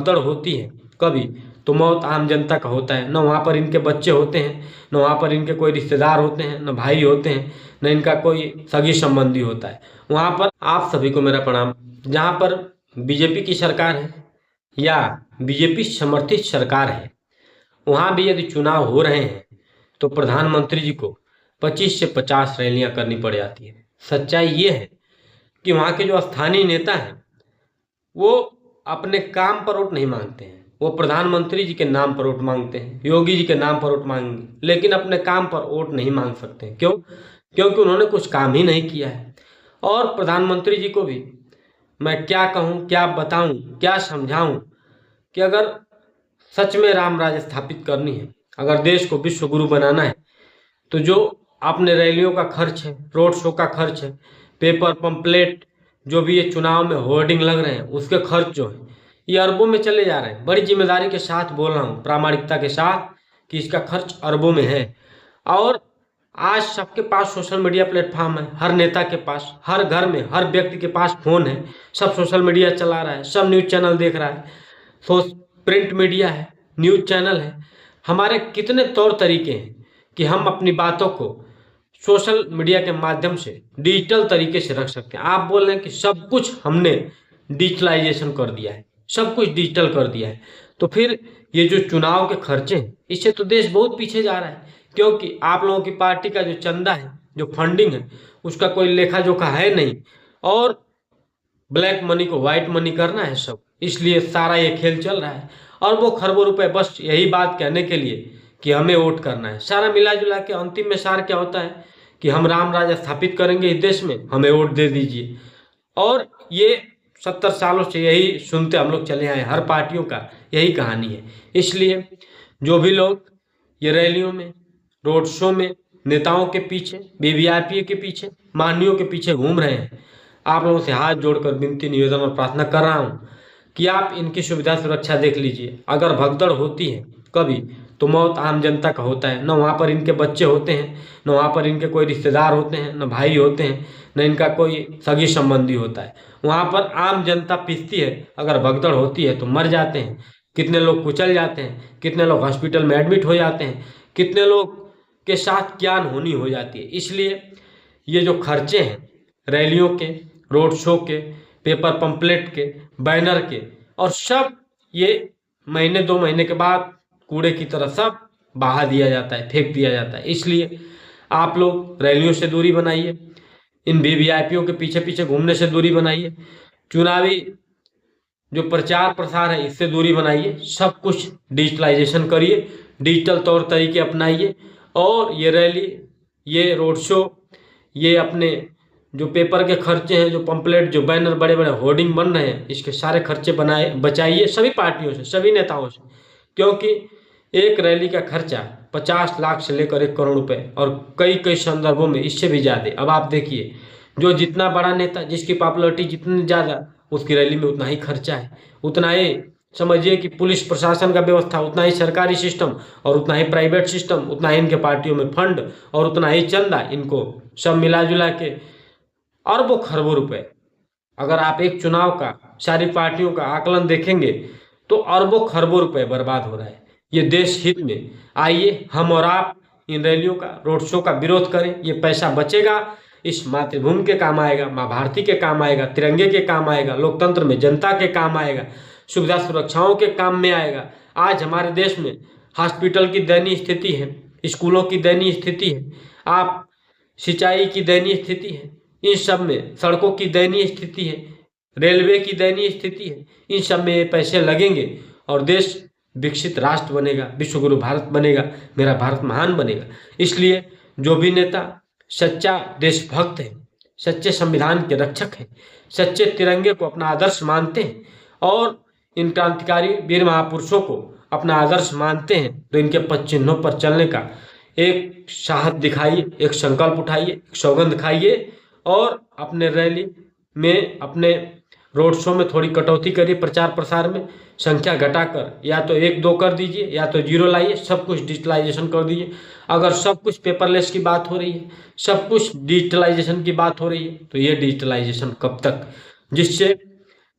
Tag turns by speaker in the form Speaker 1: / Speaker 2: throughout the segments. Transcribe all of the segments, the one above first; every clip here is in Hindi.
Speaker 1: भगदड़ होती है कभी, तो मौत आम जनता का होता है। न वहाँ पर इनके बच्चे होते हैं, न वहाँ पर इनके कोई रिश्तेदार होते हैं, न भाई होते हैं, न इनका कोई सगी संबंधी होता है। वहाँ पर आप सभी को मेरा प्रणाम। जहाँ पर बीजेपी की सरकार है या बीजेपी समर्थित सरकार है, वहाँ भी यदि चुनाव हो रहे हैं तो प्रधानमंत्री जी को 25 से 50 रैलियां करनी पड़ जाती है। सच्चाई ये है कि वहाँ के जो स्थानीय नेता हैं वो अपने काम पर वोट नहीं मांगते हैं, वो प्रधानमंत्री जी के नाम पर वोट मांगते हैं, योगी जी के नाम पर वोट मांगेंगे, लेकिन अपने काम पर वोट नहीं मांग सकते हैं। क्यों? क्योंकि उन्होंने कुछ काम ही नहीं किया है। और प्रधानमंत्री जी को भी मैं क्या कहूँ, क्या बताऊँ, क्या समझाऊँ कि अगर सच में राम राज्य स्थापित करनी है, अगर देश को विश्व गुरु बनाना है, तो जो आपने रैलियों का खर्च है, रोड शो का खर्च है, पेपर पंपलेट, जो भी ये चुनाव में होर्डिंग लग रहे हैं उसके खर्च जो है ये अरबों में चले जा रहे हैं। बड़ी जिम्मेदारी के साथ बोल रहा हूँ, प्रामाणिकता के साथ, कि इसका खर्च अरबों में है। और आज सबके पास सोशल मीडिया प्लेटफॉर्म है, हर नेता के पास, हर घर में, हर व्यक्ति के पास फोन है, सब सोशल मीडिया चला रहा है, सब न्यूज चैनल देख रहा है, प्रिंट मीडिया है, न्यूज चैनल है। हमारे कितने तौर तरीके हैं कि हम अपनी बातों को सोशल मीडिया के माध्यम से डिजिटल तरीके से रख सकते हैं। आप बोल रहे हैं कि सब कुछ हमने डिजिटलाइजेशन कर दिया है, सब कुछ डिजिटल कर दिया है, तो फिर ये जो चुनाव के खर्चे हैं इससे तो देश बहुत पीछे जा रहा है। क्योंकि आप लोगों की पार्टी का जो चंदा है, जो फंडिंग है, उसका कोई लेखा जोखा है नहीं, और ब्लैक मनी को व्हाइट मनी करना है सब, इसलिए सारा ये खेल चल रहा है। और वो खरबों रुपए बस यही बात कहने के लिए कि हमें वोट करना है। सारा मिला जुला के अंतिम में सार क्या होता है कि हम राम राज्य स्थापित करेंगे इस देश में, हमें वोट दे दीजिए। और ये 70 सालों से यही सुनते हम लोग चले आए, हर पार्टियों का यही कहानी है। इसलिए जो भी लोग ये रैलियों में, रोड शो में, नेताओं के पीछे, वीवीआईपी के पीछे, माननीयों के पीछे घूम रहे हैं, आप लोगों से हाथ जोड़कर विनती, निवेदन और प्रार्थना कर रहा हूँ कि आप इनकी सुविधा सुरक्षा देख लीजिए। अगर भगदड़ होती है कभी, तो मौत आम जनता का होता है। न वहाँ पर इनके बच्चे होते हैं, न वहाँ पर इनके कोई रिश्तेदार होते हैं, न भाई होते हैं, न इनका कोई सगी संबंधी होता है। वहाँ पर आम जनता पिसती है। अगर भगदड़ होती है तो मर जाते हैं, कितने लोग कुचल जाते हैं, कितने लोग हॉस्पिटल में एडमिट हो जाते हैं, कितने लोग के साथ क्या अनहोनी हो जाती है। इसलिए ये जो खर्चे हैं रैलियों के, रोड शो के, पेपर पंपलेट के, बैनर के, और सब ये महीने 2 महीने के बाद कूड़े की तरह सब बहा दिया जाता है, फेंक दिया जाता है। इसलिए आप लोग रैलियों से दूरी बनाइए, इन वीवीआईपीओ के पीछे पीछे घूमने से दूरी बनाइए, चुनावी जो प्रचार प्रसार है इससे दूरी बनाइए, सब कुछ डिजिटलाइजेशन करिए, डिजिटल तौर तरीके अपनाइए। और ये रैली, ये रोड शो, ये अपने जो पेपर के खर्चे हैं, जो पंपलेट, जो बैनर, बड़े बड़े होर्डिंग बन रहे हैं, इसके सारे खर्चे बचाइए सभी पार्टियों से, सभी नेताओं से। क्योंकि एक रैली का खर्चा 50 लाख से लेकर 1 करोड़ रुपए, और कई कई संदर्भों में इससे भी ज़्यादा। अब आप देखिए, जो जितना बड़ा नेता, जिसकी पॉपुलरिटी जितनी ज़्यादा, उसकी रैली में उतना ही खर्चा है, उतना ही समझिए कि पुलिस प्रशासन का व्यवस्था, उतना ही सरकारी सिस्टम, और उतना ही प्राइवेट सिस्टम, उतना ही इनके पार्टियों में फंड, और उतना ही चंदा, इनको सब मिला जुला के अरबों खरबों रुपए। अगर आप एक चुनाव का, सारी पार्टियों का आकलन देखेंगे तो अरबों खरबों रुपए बर्बाद हो रहा है। ये देश हित में आइए, हम और आप इन रैलियों का, रोड शो का विरोध करें। ये पैसा बचेगा, इस मातृभूमि के काम आएगा, माँ भारती के काम आएगा, तिरंगे के काम आएगा, लोकतंत्र में जनता के काम आएगा, सुविधा सुरक्षाओं के काम में आएगा। आज हमारे देश में हॉस्पिटल की दयनीय स्थिति है, स्कूलों की दयनीय स्थिति है, आप सिंचाई की दयनीय स्थिति है, इन सब में सड़कों की दयनीय स्थिति है, रेलवे की दयनीय स्थिति है। इन सब में ये पैसे लगेंगे और देश विकसित राष्ट्र बनेगा, विश्वगुरु भारत बनेगा, मेरा भारत महान बनेगा। इसलिए जो भी नेता सच्चा देशभक्त है, सच्चे संविधान के रक्षक हैं, सच्चे तिरंगे को अपना आदर्श मानते हैं, और इन क्रांतिकारी वीर महापुरुषों को अपना आदर्श मानते हैं, तो इनके पद चिन्हों पर चलने का एक साहस दिखाइए, एक संकल्प उठाइए, एक सौगंध खाइए, और अपने रैली में, अपने रोड शो में थोड़ी कटौती करिए, प्रचार प्रसार में संख्या घटाकर या तो 1-2 कर दीजिए, या तो 0 लाइए, सब कुछ डिजिटलाइजेशन कर दीजिए। अगर सब कुछ पेपरलेस की बात हो रही है, सब कुछ डिजिटलाइजेशन की बात हो रही है, तो ये डिजिटलाइजेशन कब तक, जिससे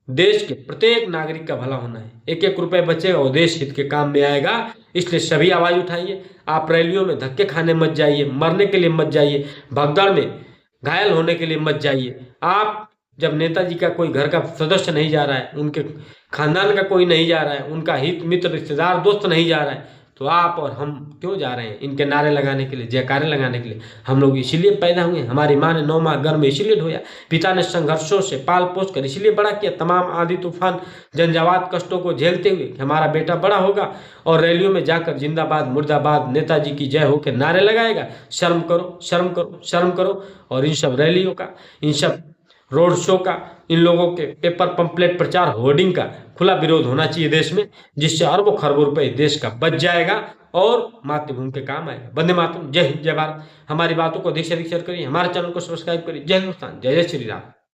Speaker 1: देश के प्रत्येक नागरिक का भला होना है। एक एक रुपए बचेगा वो देश हित के काम में आएगा। इसलिए सभी आवाज उठाइए। आप रैलियों में धक्के खाने मत जाइए, मरने के लिए मत जाइए, भगदड़ में घायल होने के लिए मत जाइए। आप जब नेताजी का कोई घर का सदस्य नहीं जा रहा है, उनके खानदान का कोई नहीं जा रहा है, उनका हित मित्र रिश्तेदार दोस्त नहीं जा रहा है, तो आप और हम क्यों जा रहे हैं इनके नारे लगाने के लिए, जयकारे लगाने के लिए। हम लोग इसीलिए पैदा हुए, हमारी माँ ने 9 माह गर्भ में इसीलिए ढोया, पिता ने संघर्षों से पाल पोस कर इसलिए बड़ा किया, तमाम आंधी तूफान झंझावात कष्टों को झेलते हुए कि हमारा बेटा बड़ा होगा और रैलियों में जाकर जिंदाबाद मुर्दाबाद नेताजी की जय हो के नारे लगाएगा। शर्म करो, शर्म करो, शर्म करो। और इन सब रैलियों का, इन सब रोड शो का, इन लोगों के पेपर पंपलेट प्रचार होर्डिंग का खुला विरोध होना चाहिए देश में, जिससे अरबों खरबों रुपए देश का बच जाएगा और मातृभूमि के काम आएगा। वंदे मातरम। जय हिंद, जय भारत। हमारी बातों को अधिक से अधिक शेयर करिए, हमारे चैनल को सब्सक्राइब करिए। जय हिंदुस्तान, जय जय श्री राम।